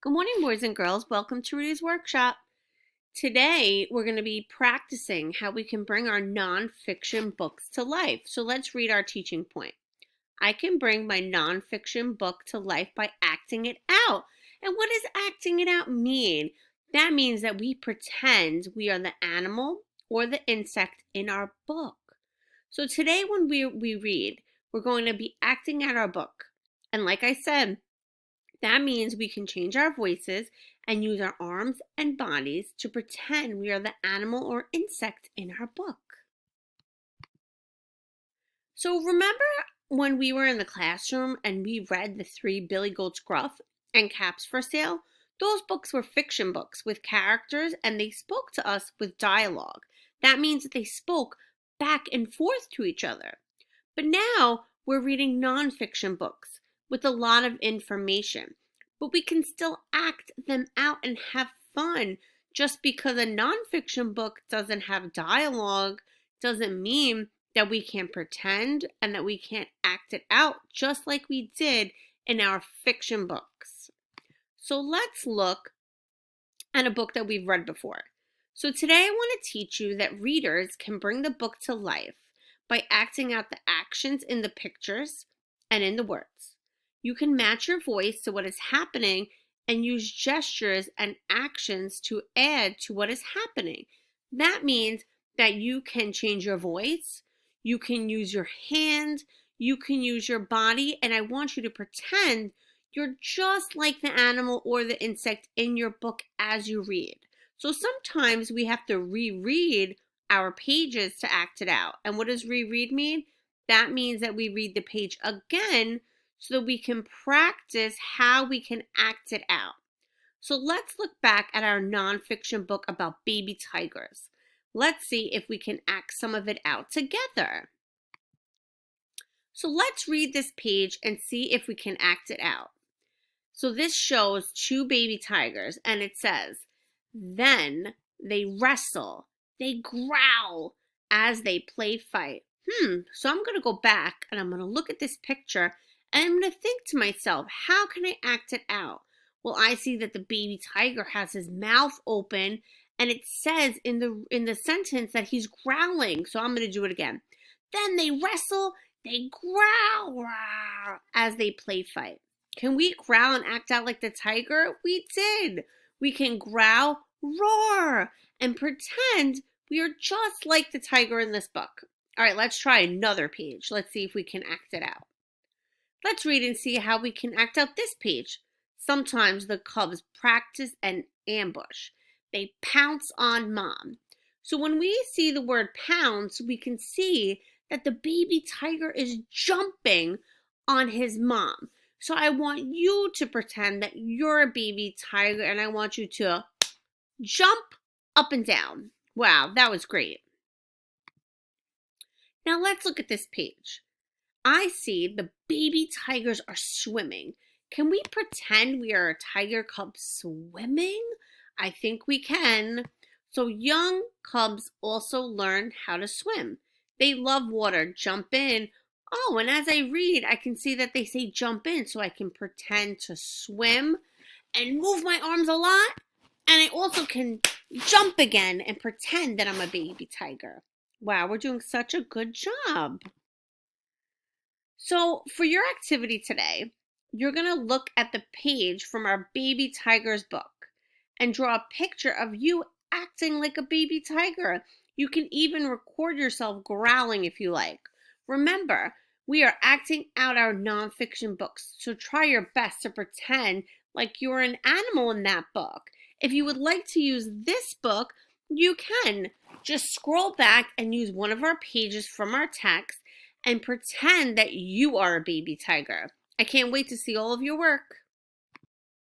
Good morning, boys and girls. Welcome to Rudy's Workshop. Today, we're going to be practicing how we can bring our nonfiction books to life. So let's read our teaching point. I can bring my nonfiction book to life by acting it out. And what does acting it out mean? That means that we pretend we are the animal or the insect in our book. So today when we read, we're going to be acting out our book. And like I said, that means we can change our voices and use our arms and bodies to pretend we are the animal or insect in our book. So remember when we were in the classroom and we read the 3 Billy Goats Gruff and Caps for Sale? Those books were fiction books with characters and they spoke to us with dialogue. That means that they spoke back and forth to each other. But now we're reading nonfiction books with a lot of information, but we can still act them out and have fun. Just because a nonfiction book doesn't have dialogue doesn't mean that we can't pretend and that we can't act it out just like we did in our fiction books. So let's look at a book that we've read before. So today I want to teach you that readers can bring the book to life by acting out the actions in the pictures and in the words. You can match your voice to what is happening and use gestures and actions to add to what is happening. That means that you can change your voice, you can use your hand, you can use your body, and I want you to pretend you're just like the animal or the insect in your book as you read. So sometimes we have to reread our pages to act it out. And what does reread mean? That means that we read the page again so that we can practice how we can act it out. So let's look back at our nonfiction book about baby tigers. Let's see if we can act some of it out together. So let's read this page and see if we can act it out. So this shows 2 baby tigers and it says, then they wrestle, they growl as they play fight. So I'm going to go back and I'm going to look at this picture and I'm going to think to myself, how can I act it out? Well, I see that the baby tiger has his mouth open and it says in the sentence that he's growling. So I'm going to do it again. Then they wrestle, they growl as they play fight. Can we growl and act out like the tiger? We did. We can growl, roar, and pretend we are just like the tiger in this book. All right, let's try another page. Let's see if we can act it out. Let's read and see how we can act out this page. Sometimes the cubs practice an ambush. They pounce on mom. So when we see the word pounce, we can see that the baby tiger is jumping on his mom. So I want you to pretend that you're a baby tiger and I want you to jump up and down. Wow, that was great. Now let's look at this page. I see the baby tigers are swimming. Can we pretend we are a tiger cub swimming? I think we can. So young cubs also learn how to swim. They love water, jump in. Oh, and as I read, I can see that they say jump in, so I can pretend to swim and move my arms a lot. And I also can jump again and pretend that I'm a baby tiger. Wow, we're doing such a good job. So for your activity today, you're going to look at the page from our baby tiger's book and draw a picture of you acting like a baby tiger. You can even record yourself growling if you like. Remember, we are acting out our nonfiction books, so try your best to pretend like you're an animal in that book. If you would like to use this book, you can. Just scroll back and use one of our pages from our text and pretend that you are a baby tiger. I can't wait to see all of your work.